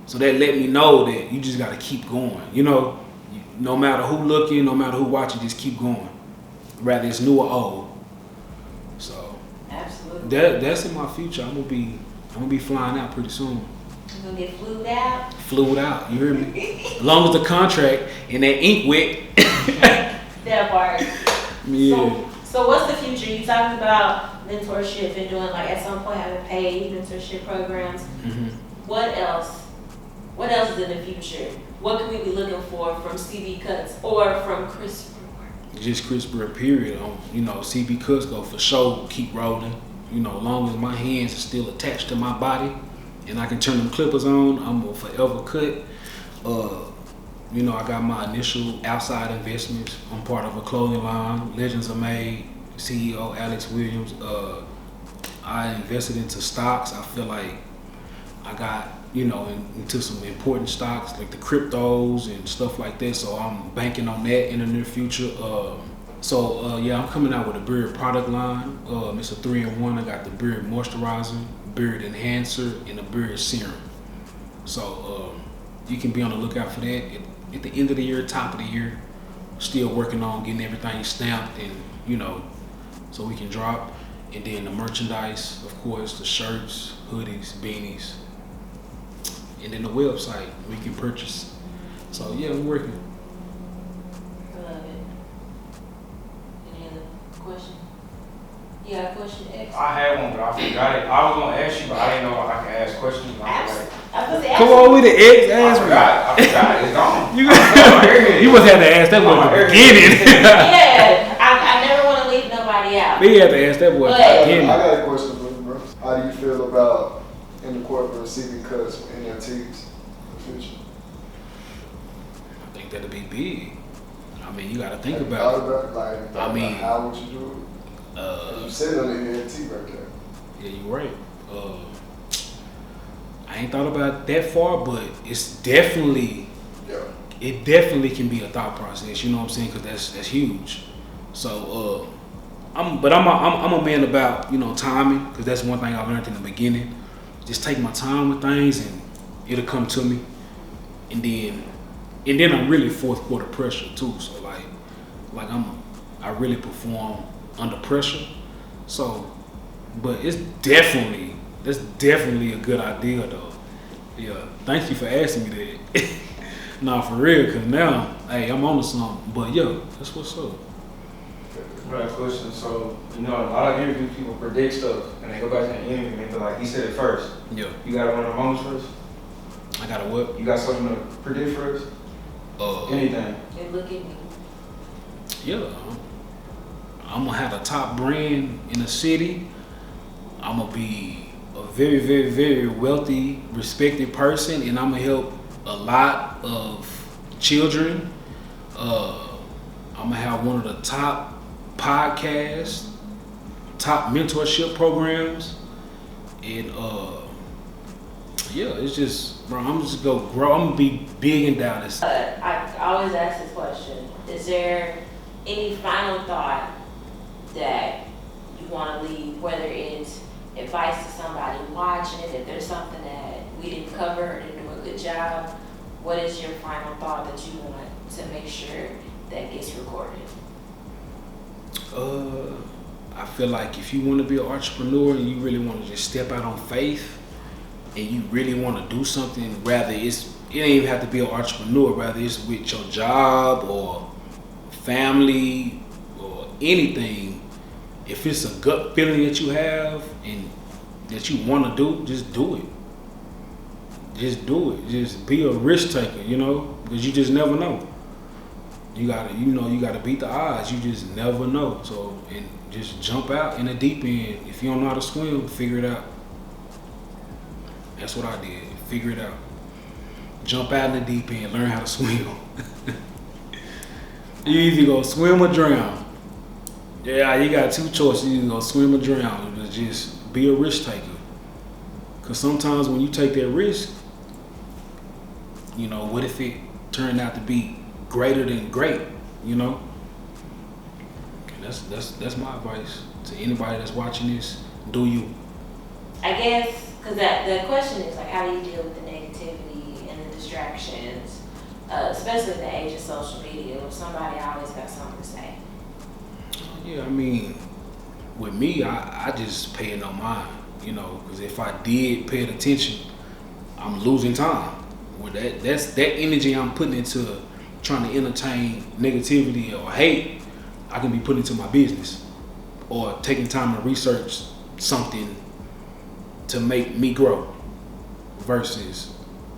So that let me know that you just got to keep going. No matter who looking, no matter who watching, just keep going. Rather it's new or old. So absolutely. That's in my future. I'm gonna be flying out pretty soon. You gonna get flued out? Flued out, you hear me? As long as the contract and that ink wet. That part. Yeah. So what's the future? You talking about mentorship and doing like at some point having paid mentorship programs. Mm-hmm. What else? What else is in the future? What can we be looking for from CB Cutz or from Chris Brewer? Just Chris Brewer, period. CB Cutz go for sure keep rolling. As long as my hands are still attached to my body and I can turn them clippers on, I'm gonna forever cut. I got my initial outside investments. I'm part of a clothing line, Legends Are Made, CEO Alex Williams. I invested into stocks. I feel like I got, into some important stocks like the cryptos and stuff like that. So I'm banking on that in the near future. I'm coming out with a beard product line. It's a 3-in-1. I got the beard moisturizer, beard enhancer, and a beard serum. So you can be on the lookout for that. At the end of the year, top of the year, still working on getting everything stamped and, so we can drop. And then the merchandise, of course, the shirts, hoodies, beanies. And then the website we can purchase. So yeah, we're working. I love it. Any other question? You got a question, X? I had one, but I forgot it. I was gonna ask you, but I didn't know if I can ask questions. Come on with the X, ask me. I forgot. It's gone. You must have to ask that boy at the beginning. Yeah, I never want to leave nobody out. We had to ask that boy at the beginning. I got a question for you, bro. How do you feel about incorporating CB Cutz with NFTs in the future? I think that'd be big. You got to think Have you about thought about it? Like, how would you do it? You said on the NFT right there. Yeah, you're right. I ain't thought about that far, but it's definitely, it definitely can be a thought process. You know what I'm saying? Because that's huge. So I'm a man about timing, because that's one thing I learned in the beginning. Just take my time with things, and it'll come to me. And then I'm really fourth quarter pressure too. So I really perform under pressure. So, but that's definitely a good idea though. Yeah, thank you for asking me that. Nah, for real, cause now, hey, I'm on to something. But yeah, that's what's up. Right, question. So, a lot of interview people predict stuff, and they go back to the interview and they be like, he said it first. Yeah. You got one of the moments first? I got a what? You got something to predict first? Anything? They look at me. Yeah. I'm gonna have a top brand in the city. I'm gonna be a very, very, very wealthy, respected person, and I'm gonna help a lot of children. I'm gonna have one of the top podcasts, top mentorship programs, and it's just, bro, I'm just gonna grow. I'm gonna be big in Dallas. I always ask this question: is there any final thought that you want to leave, whether it's advice to somebody watching it, if there's something that we didn't cover or didn't do a good job, what is your final thought that you want to make sure that gets recorded? I feel like if you want to be an entrepreneur and you really want to just step out on faith and you really want to do something, it ain't even have to be an entrepreneur, rather it's with your job or family or anything. If it's a gut feeling that you have and that you want to do, just do it. Just do it. Just be a risk taker, because you just never know. You gotta beat the odds. You just never know. So, and just jump out in the deep end. If you don't know how to swim, figure it out. That's what I did. Figure it out. Jump out in the deep end, learn how to swim. You either go swim or drown. Yeah, you got two choices. You can go swim or drown. But just be a risk taker. Because sometimes when you take that risk, what if it turned out to be greater than great, And that's my advice to anybody that's watching this. Do you? I guess, because the question is, like, how do you deal with the negativity distractions, especially in the age of social media, where somebody always got something to say. Yeah, I mean, with me, I just pay it no mind, you know, because if I did pay attention, I'm losing time. With that energy I'm putting into trying to entertain negativity or hate, I can be putting into my business or taking time to research something to make me grow versus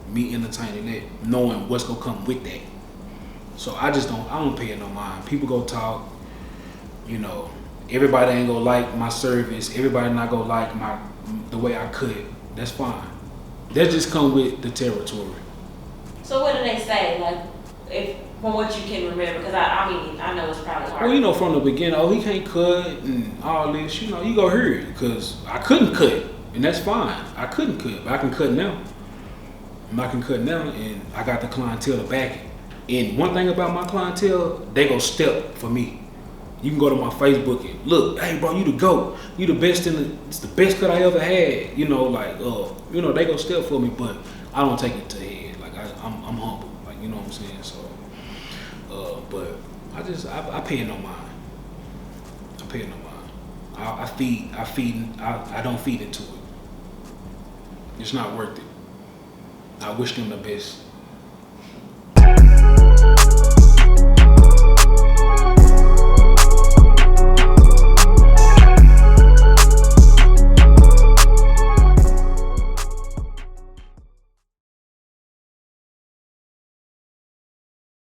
me entertaining that, knowing what's gonna come with that. So I don't pay it no mind. People go talk, you know, everybody ain't gonna like my service, everybody not gonna like the way I cook. That's fine. That just come with the territory. So what do they say, like, if from what you can remember? Because I mean, I know it's probably hard. Well, you know, from the beginning, oh, he can't cut and all this, you know, you go hear it, because I couldn't cut, and that's fine. I couldn't cut, but I can cut now. I can cut now, and I got the clientele to back it. And one thing about my clientele, they go step for me. You can go to my Facebook and look, hey bro, you the GOAT. You the best it's the best cut I ever had. You know, like, you know, they go step for me, but I don't take it to the head. Like, I'm humble. Like, you know what I'm saying? So, but I pay it no mind. I pay it no mind. I don't feed into it. It's not worth it. I wish them the best.